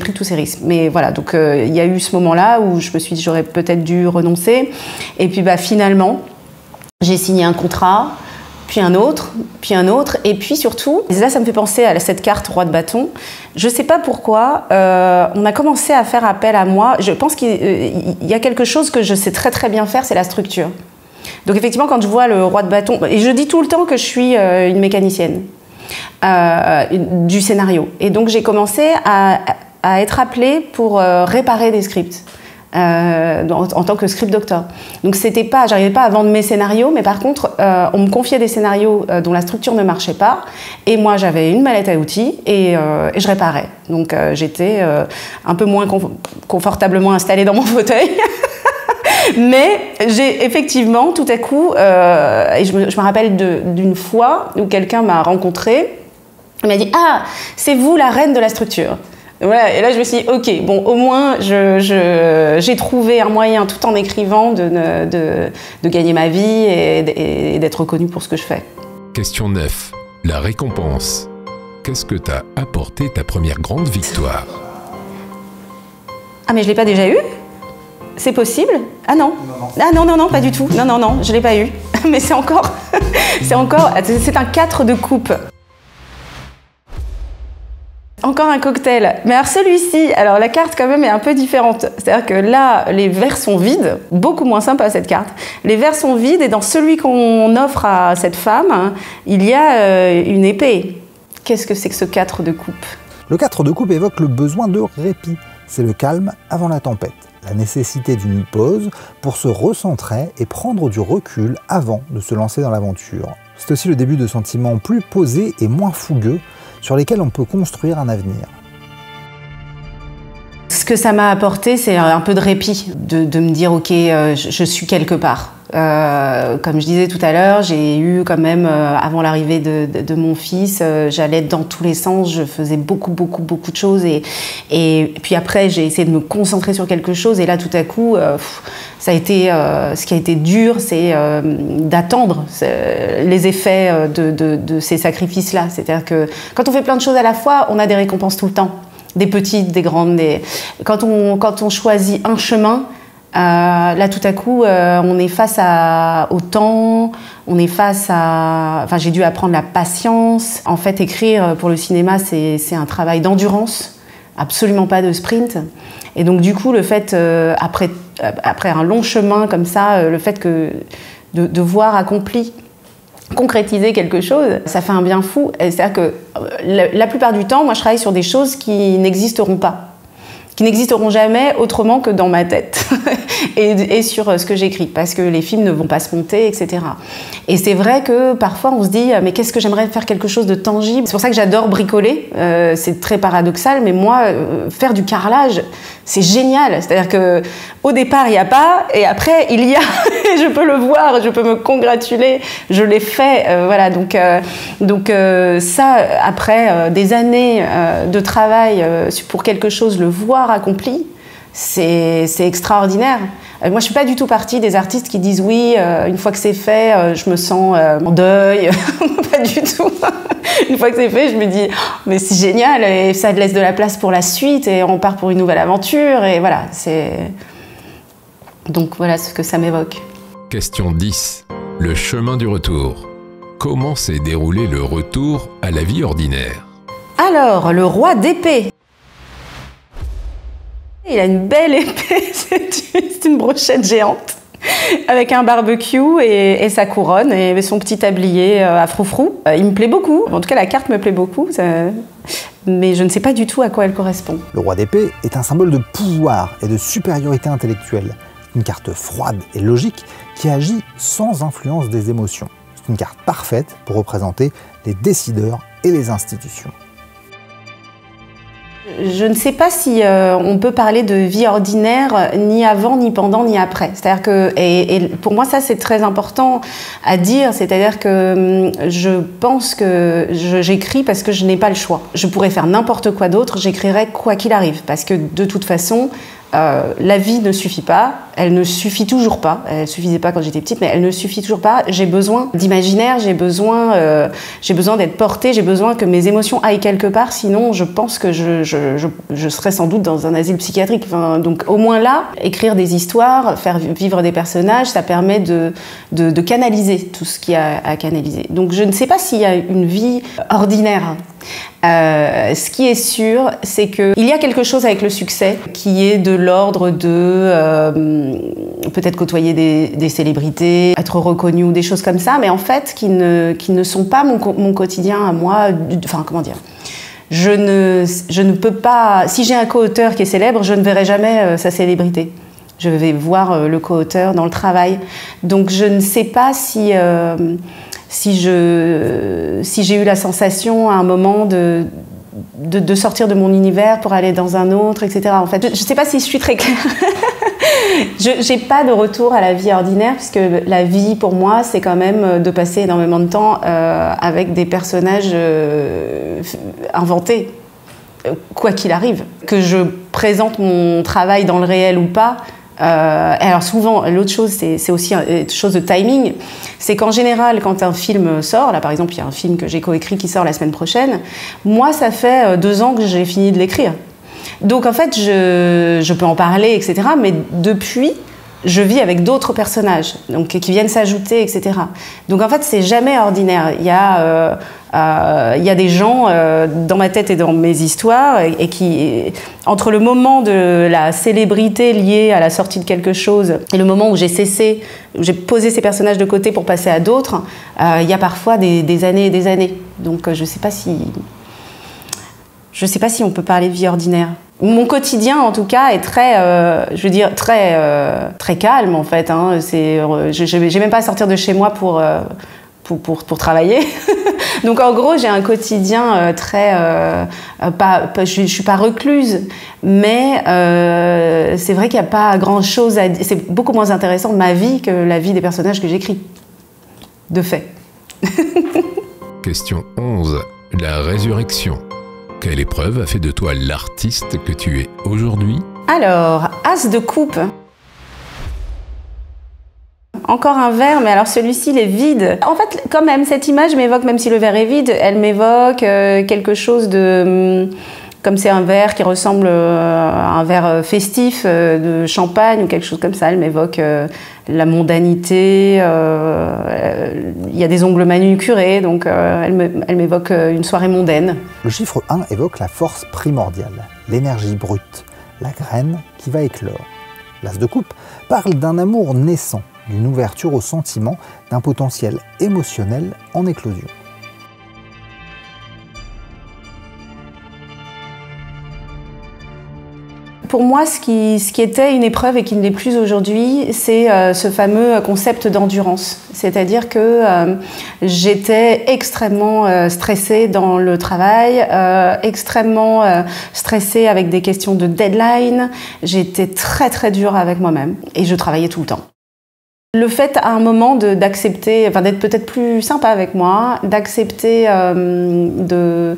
pris tous ces risques. Mais voilà, donc il y a eu ce moment-là où je me suis dit j'aurais peut-être dû renoncer. Et puis finalement, j'ai signé un contrat, puis un autre, et puis surtout, et là ça me fait penser à cette carte roi de bâton. Je sais pas pourquoi, on a commencé à faire appel à moi. Je pense qu'il y a quelque chose que je sais très très bien faire, c'est la structure. Donc effectivement, quand je vois le roi de bâton, et je dis tout le temps que je suis une mécanicienne du scénario. Et donc j'ai commencé à être appelée pour réparer des scripts. En tant que script doctor. Donc j'arrivais pas à vendre mes scénarios, mais par contre, on me confiait des scénarios dont la structure ne marchait pas, et moi j'avais une mallette à outils et je réparais. Donc j'étais un peu moins confortablement installée dans mon fauteuil. Mais j'ai effectivement, tout à coup, et je me rappelle d'une fois où quelqu'un m'a rencontrée, il m'a dit « Ah, c'est vous la reine de la structure ». Voilà, et là je me suis dit, ok, bon, au moins j'ai trouvé un moyen, tout en écrivant, de gagner ma vie et d'être reconnue pour ce que je fais. Question 9. La récompense. Qu'est-ce que t'a apporté ta première grande victoire? Ah, mais je l'ai pas déjà eu? C'est possible? Ah non. Ah non, non, non, pas du tout. Non, non, non, je l'ai pas eu. Mais c'est encore... c'est un 4 de coupe. Encore un cocktail. Mais alors celui-ci, alors la carte quand même est un peu différente. C'est-à-dire que là, les verres sont vides. Beaucoup moins sympa cette carte. Les verres sont vides et dans celui qu'on offre à cette femme, il y a une épée. Qu'est-ce que c'est que ce 4 de coupe? Le 4 de coupe évoque le besoin de répit. C'est le calme avant la tempête. La nécessité d'une pause pour se recentrer et prendre du recul avant de se lancer dans l'aventure. C'est aussi le début de sentiments plus posés et moins fougueux sur lesquels on peut construire un avenir. Ce que ça m'a apporté, c'est un peu de répit, de me dire ok, je suis quelque part. Comme je disais tout à l'heure, j'ai eu quand même, avant l'arrivée de mon fils, j'allais dans tous les sens, je faisais beaucoup de choses et puis après j'ai essayé de me concentrer sur quelque chose et là tout à coup, ça a été, ce qui a été dur, c'est d'attendre les effets de ces sacrifices-là. C'est-à-dire que quand on fait plein de choses à la fois, on a des récompenses tout le temps. Des petites, des grandes. Quand on choisit un chemin, là tout à coup, on est face au temps, on est face à... Enfin, j'ai dû apprendre la patience. En fait, écrire pour le cinéma, c'est un travail d'endurance, absolument pas de sprint. Et donc du coup, le fait, après un long chemin comme ça, le fait de voir accompli, concrétiser quelque chose, ça fait un bien fou. C'est-à-dire que la plupart du temps, moi je travaille sur des choses qui n'existeront pas, qui n'existeront jamais autrement que dans ma tête et sur ce que j'écris, parce que les films ne vont pas se monter, etc. Et c'est vrai que parfois on se dit mais qu'est-ce que j'aimerais faire quelque chose de tangible. C'est pour ça que j'adore bricoler, c'est très paradoxal, mais moi faire du carrelage, c'est génial. C'est-à-dire que au départ il n'y a pas, et après il y a, et je peux le voir, je peux me congratuler, je l'ai fait, voilà. Donc ça, après des années de travail pour quelque chose, le voir accompli, c'est extraordinaire. Moi, je ne suis pas du tout partie des artistes qui disent oui, une fois que c'est fait, je me sens en deuil. Pas du tout. Une fois que c'est fait, je me dis mais c'est génial et ça laisse de la place pour la suite et on part pour une nouvelle aventure et voilà. Donc voilà ce que ça m'évoque. Question 10. Le chemin du retour. Comment s'est déroulé le retour à la vie ordinaire? Alors, le roi d'épée. Il a une belle épée, c'est une brochette géante, avec un barbecue et sa couronne et son petit tablier à froufrou. Il me plaît beaucoup, en tout cas la carte me plaît beaucoup, mais je ne sais pas du tout à quoi elle correspond. Le roi d'épée est un symbole de pouvoir et de supériorité intellectuelle. Une carte froide et logique qui agit sans influence des émotions. C'est une carte parfaite pour représenter les décideurs et les institutions. Je ne sais pas si on peut parler de vie ordinaire ni avant, ni pendant, ni après. C'est-à-dire que, et pour moi ça c'est très important à dire, c'est-à-dire que je pense que j'écris parce que je n'ai pas le choix. Je pourrais faire n'importe quoi d'autre, j'écrirais quoi qu'il arrive, parce que de toute façon, la vie ne suffit pas, elle ne suffit toujours pas, elle suffisait pas quand j'étais petite, mais elle ne suffit toujours pas. J'ai besoin d'imaginaire, j'ai besoin d'être portée, j'ai besoin que mes émotions aillent quelque part, sinon je pense que je serais sans doute dans un asile psychiatrique. Enfin, donc au moins là, écrire des histoires, faire vivre des personnages, ça permet de canaliser tout ce qu'il y a à canaliser. Donc je ne sais pas s'il y a une vie ordinaire. Ce qui est sûr, c'est qu'il y a quelque chose avec le succès qui est de l'ordre de peut-être côtoyer des célébrités, être reconnu ou des choses comme ça, mais en fait qui ne sont pas mon quotidien à moi. Enfin, comment dire ? Je ne peux pas... Si j'ai un co-auteur qui est célèbre, je ne verrai jamais sa célébrité. Je vais voir le co-auteur dans le travail. Donc je ne sais pas si j'ai eu la sensation à un moment de sortir de mon univers pour aller dans un autre, etc. En fait, je ne sais pas si je suis très claire. Je n'ai pas de retour à la vie ordinaire, puisque la vie, pour moi, c'est quand même de passer énormément de temps avec des personnages inventés, quoi qu'il arrive. Que je présente mon travail dans le réel ou pas, alors souvent, l'autre chose, c'est aussi une chose de timing, c'est qu'en général, quand un film sort, là par exemple, il y a un film que j'ai coécrit qui sort la semaine prochaine, moi, ça fait 2 ans que j'ai fini de l'écrire. Donc en fait, je peux en parler, etc. Mais depuis, je vis avec d'autres personnages, donc qui viennent s'ajouter, etc. Donc en fait, c'est jamais ordinaire. Il y a des gens dans ma tête et dans mes histoires et qui, entre le moment de la célébrité liée à la sortie de quelque chose et le moment où j'ai cessé, où j'ai posé ces personnages de côté pour passer à d'autres, il y a parfois des années et des années. Donc je sais pas si on peut parler de vie ordinaire. Mon quotidien, en tout cas, est très, je veux dire, très calme, en fait. Hein. J'ai même pas à sortir de chez moi pour travailler. Donc, en gros, j'ai un quotidien très... je suis pas recluse, mais c'est vrai qu'il n'y a pas grand-chose à dire. C'est beaucoup moins intéressant ma vie que la vie des personnages que j'écris, de fait. Question 11. La résurrection. Quelle épreuve a fait de toi l'artiste que tu es aujourd'hui ? Alors, As de coupe. Encore un verre, mais alors celui-ci, il est vide. En fait, quand même, cette image m'évoque, même si le verre est vide, elle m'évoque quelque chose de... Comme c'est un verre qui ressemble à un verre festif de champagne ou quelque chose comme ça, elle m'évoque la mondanité. Il y a des ongles manucurés, donc elle m'évoque une soirée mondaine. Le chiffre 1 évoque la force primordiale, l'énergie brute, la graine qui va éclore. L'As de coupe parle d'un amour naissant, d'une ouverture aux sentiments, d'un potentiel émotionnel en éclosion. Pour moi, ce qui était une épreuve et qui ne l'est plus aujourd'hui, c'est ce fameux concept d'endurance. C'est-à-dire que j'étais extrêmement stressée dans le travail, extrêmement stressée avec des questions de deadline. J'étais très très dure avec moi-même et je travaillais tout le temps. Le fait à un moment d'accepter, enfin d'être peut-être plus sympa avec moi, d'accepter de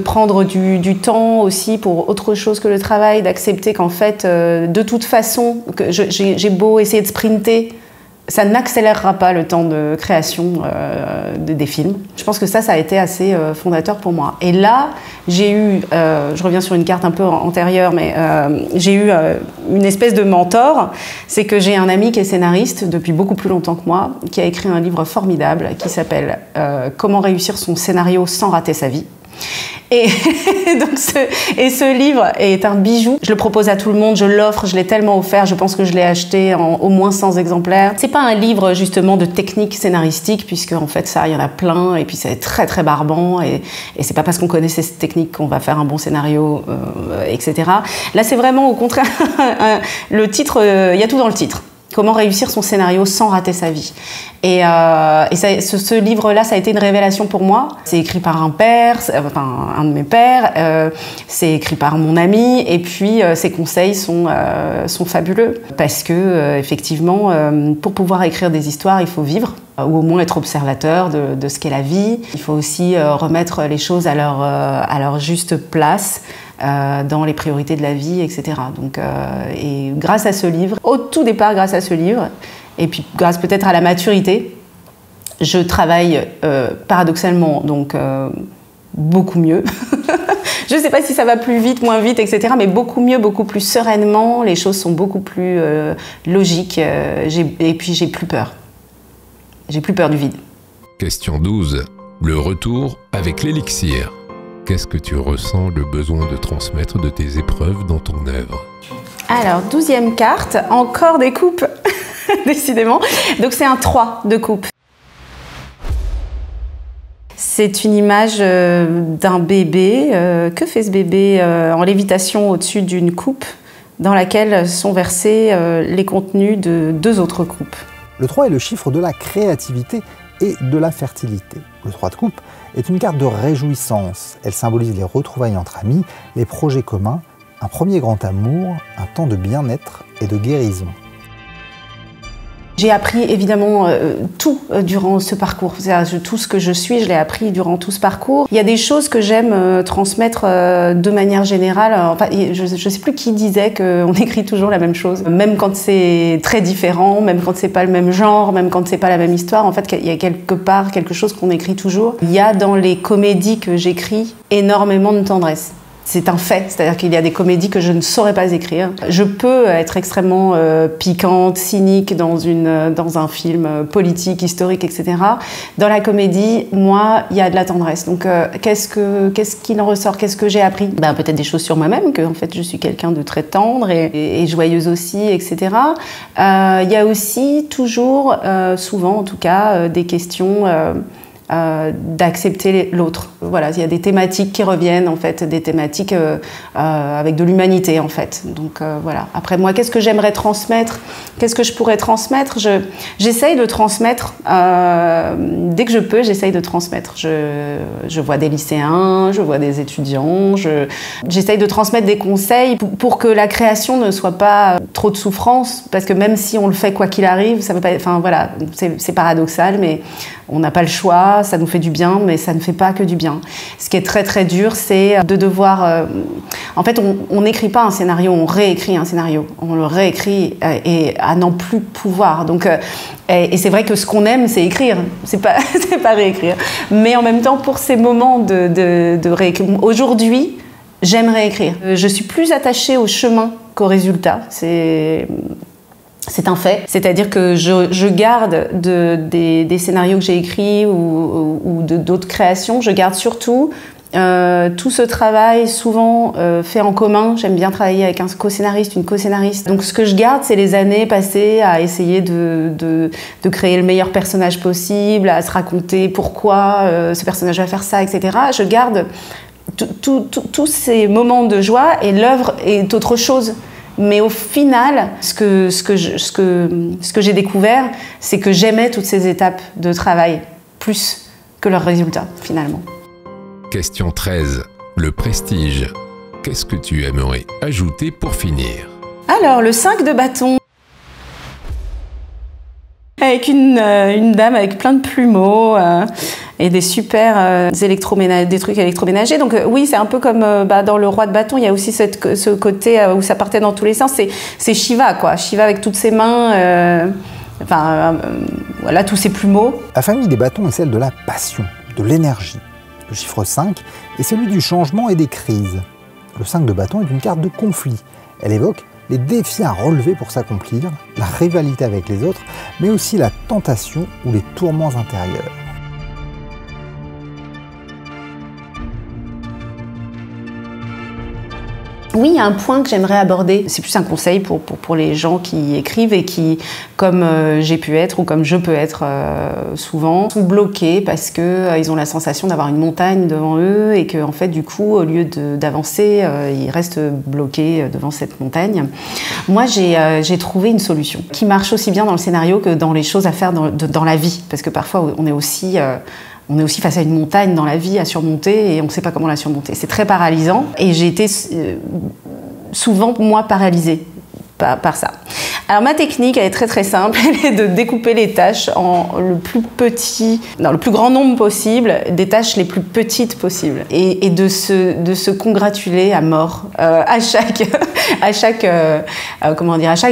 prendre du temps aussi pour autre chose que le travail, d'accepter qu'en fait, de toute façon, que j'ai beau essayer de sprinter, ça n'accélérera pas le temps de création des films. Je pense que ça a été assez fondateur pour moi. Et là, j'ai eu, je reviens sur une carte un peu antérieure, mais j'ai eu une espèce de mentor. C'est que j'ai un ami qui est scénariste depuis beaucoup plus longtemps que moi, qui a écrit un livre formidable qui s'appelle « Comment réussir son scénario sans rater sa vie ». Et donc ce livre est un bijou. Je le propose à tout le monde, je l'offre, je l'ai tellement offert, je pense que je l'ai acheté en au moins 100 exemplaires. C'est pas un livre justement de technique scénaristique, puisque en fait ça, il y en a plein, et puis c'est très très barbant, et c'est pas parce qu'on connaît ces techniques qu'on va faire un bon scénario, etc. Là c'est vraiment au contraire, le titre, il y a tout dans le titre. Comment réussir son scénario sans rater sa vie. Et ce livre-là, ça a été une révélation pour moi. C'est écrit par un père, enfin un de mes pères, c'est écrit par mon ami, et puis ses conseils sont fabuleux. Parce que, effectivement, pour pouvoir écrire des histoires, il faut vivre, ou au moins être observateur de ce qu'est la vie. Il faut aussi remettre les choses à leur juste place. Dans les priorités de la vie, etc. Donc, et grâce à ce livre, au tout départ grâce à ce livre, et puis grâce peut-être à la maturité, je travaille paradoxalement donc beaucoup mieux. Je ne sais pas si ça va plus vite, moins vite, etc. Mais beaucoup mieux, beaucoup plus sereinement. Les choses sont beaucoup plus logiques. Et puis j'ai plus peur. J'ai plus peur du vide. Question 12. Le retour avec l'élixir. Qu'est-ce que tu ressens le besoin de transmettre de tes épreuves dans ton œuvre? Alors, 12e carte, encore des coupes, décidément. Donc c'est un 3 de coupe. C'est une image d'un bébé. Que fait ce bébé en lévitation au-dessus d'une coupe dans laquelle sont versés les contenus de 2 autres coupes. Le 3 est le chiffre de la créativité et de la fertilité. Le 3 de coupe est une carte de réjouissance. Elle symbolise les retrouvailles entre amis, les projets communs, un premier grand amour, un temps de bien-être et de guérison. J'ai appris évidemment tout durant ce parcours. Tout ce que je suis, je l'ai appris durant tout ce parcours. Il y a des choses que j'aime transmettre de manière générale. Enfin, je ne sais plus qui disait qu'on écrit toujours la même chose. Même quand c'est très différent, même quand c'est pas le même genre, même quand c'est pas la même histoire. En fait, il y a quelque part quelque chose qu'on écrit toujours. Il y a dans les comédies que j'écris énormément de tendresse. C'est un fait, c'est-à-dire qu'il y a des comédies que je ne saurais pas écrire. Je peux être extrêmement piquante, cynique dans un film politique, historique, etc. Dans la comédie, moi, il y a de la tendresse. Donc, qu'est-ce qu'il en ressort? Qu'est-ce que j'ai appris? Peut-être des choses sur moi-même, que en fait, je suis quelqu'un de très tendre et joyeuse aussi, etc. Il y a aussi toujours, souvent en tout cas, des questions... d'accepter l'autre. Voilà, il y a des thématiques qui reviennent, en fait, des thématiques avec de l'humanité, en fait. Donc voilà. Après, moi, qu'est-ce que j'aimerais transmettre? Qu'est-ce que je pourrais transmettre? J'essaye de transmettre, dès que je peux, j'essaye de transmettre. Je vois des lycéens, je vois des étudiants, j'essaye de transmettre des conseils pour que la création ne soit pas trop de souffrance, parce que même si on le fait quoi qu'il arrive, ça veut pas... Enfin voilà, c'est paradoxal, mais on n'a pas le choix, ça nous fait du bien, mais ça ne fait pas que du bien. Ce qui est très très dur, c'est de devoir... En fait, on n'écrit pas un scénario, on réécrit un scénario. On le réécrit et à n'en plus pouvoir. Donc, et c'est vrai que ce qu'on aime, c'est écrire, c'est pas réécrire. Mais en même temps, pour ces moments de réécrire... Aujourd'hui, j'aime réécrire. Je suis plus attachée au chemin qu'au résultat. C'est un fait, c'est-à-dire que je garde des scénarios que j'ai écrits ou d'autres créations, je garde surtout tout ce travail souvent fait en commun. J'aime bien travailler avec un co-scénariste, une co-scénariste. Donc ce que je garde, c'est les années passées à essayer de créer le meilleur personnage possible, à se raconter pourquoi ce personnage va faire ça, etc. Je garde tous ces moments de joie et l'œuvre est autre chose. Mais au final, ce que j'ai découvert, c'est que j'aimais toutes ces étapes de travail plus que leurs résultats, finalement. Question 13. Le prestige. Qu'est-ce que tu aimerais ajouter pour finir? Alors, le 5 de bâton. Avec une dame avec plein de plumeaux et des super des trucs électroménagers. Donc oui, c'est un peu comme dans le roi de bâton, il y a aussi ce côté où ça partait dans tous les sens. C'est Shiva, quoi. Shiva avec toutes ses mains, voilà, tous ses plumeaux. La famille des bâtons est celle de la passion, de l'énergie. Le chiffre 5 est celui du changement et des crises. Le 5 de bâton est une carte de conflit. Elle évoque les défis à relever pour s'accomplir, la rivalité avec les autres, mais aussi la tentation ou les tourments intérieurs. Oui, il y a un point que j'aimerais aborder. C'est plus un conseil pour les gens qui écrivent et qui, comme j'ai pu être ou comme je peux être souvent, sont bloqués parce qu'ils ont la sensation d'avoir une montagne devant eux et qu'en fait, du coup, au lieu d'avancer, ils restent bloqués devant cette montagne. Moi, j'ai trouvé une solution qui marche aussi bien dans le scénario que dans les choses à faire dans la vie. Parce que parfois, on est aussi face à une montagne dans la vie à surmonter et on ne sait pas comment la surmonter. C'est très paralysant et j'ai été souvent, moi, paralysée par ça. Alors ma technique, elle est très très simple, elle est de découper les tâches en le plus grand nombre possible, des tâches les plus petites possibles et de se congratuler à mort à chaque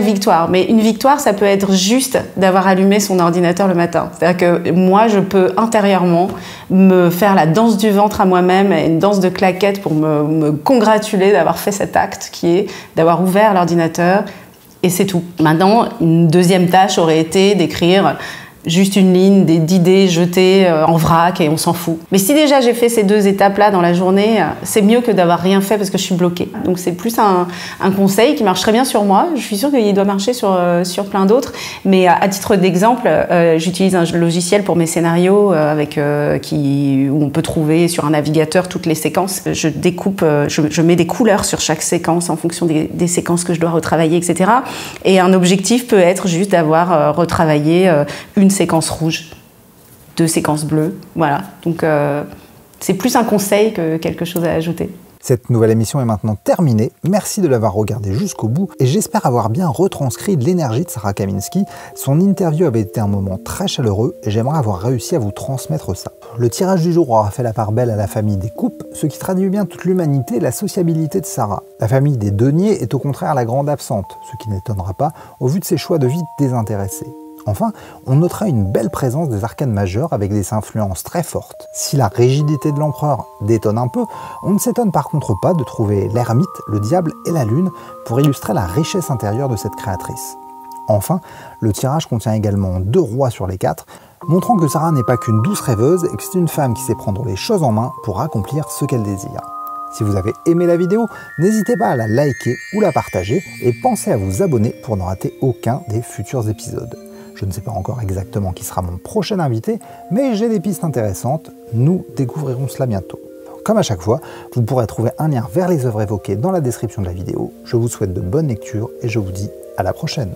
victoire. Mais une victoire, ça peut être juste d'avoir allumé son ordinateur le matin. C'est-à-dire que moi, je peux intérieurement me faire la danse du ventre à moi-même, une danse de claquettes pour me congratuler d'avoir fait cet acte qui est d'avoir ouvert l'ordinateur. Et c'est tout. Maintenant, une deuxième tâche aurait été d'écrire juste une ligne d'idées jetées en vrac et on s'en fout. Mais si déjà j'ai fait ces 2 étapes-là dans la journée, c'est mieux que d'avoir rien fait parce que je suis bloquée. Donc c'est plus un conseil qui marche très bien sur moi. Je suis sûre qu'il doit marcher sur plein d'autres. Mais à titre d'exemple, j'utilise un logiciel pour mes scénarios où on peut trouver sur un navigateur toutes les séquences. Je découpe, je mets des couleurs sur chaque séquence en fonction des séquences que je dois retravailler, etc. Et un objectif peut être juste d'avoir retravaillé une séquence rouge, 2 séquences bleues, voilà. Donc c'est plus un conseil que quelque chose à ajouter. Cette nouvelle émission est maintenant terminée. Merci de l'avoir regardée jusqu'au bout et j'espère avoir bien retranscrit l'énergie de Sarah Kaminski. Son interview avait été un moment très chaleureux et j'aimerais avoir réussi à vous transmettre ça. Le tirage du jour aura fait la part belle à la famille des Coupes, ce qui traduit bien toute l'humanité et la sociabilité de Sarah. La famille des Deniers est au contraire la grande absente, ce qui n'étonnera pas au vu de ses choix de vie désintéressés. Enfin, on notera une belle présence des arcanes majeures avec des influences très fortes. Si la rigidité de l'empereur détonne un peu, on ne s'étonne par contre pas de trouver l'ermite, le diable et la lune pour illustrer la richesse intérieure de cette créatrice. Enfin, le tirage contient également 2 rois sur les 4, montrant que Sarah n'est pas qu'une douce rêveuse et que c'est une femme qui sait prendre les choses en main pour accomplir ce qu'elle désire. Si vous avez aimé la vidéo, n'hésitez pas à la liker ou la partager et pensez à vous abonner pour ne rater aucun des futurs épisodes. Je ne sais pas encore exactement qui sera mon prochain invité, mais j'ai des pistes intéressantes, nous découvrirons cela bientôt. Comme à chaque fois, vous pourrez trouver un lien vers les œuvres évoquées dans la description de la vidéo. Je vous souhaite de bonnes lectures et je vous dis à la prochaine.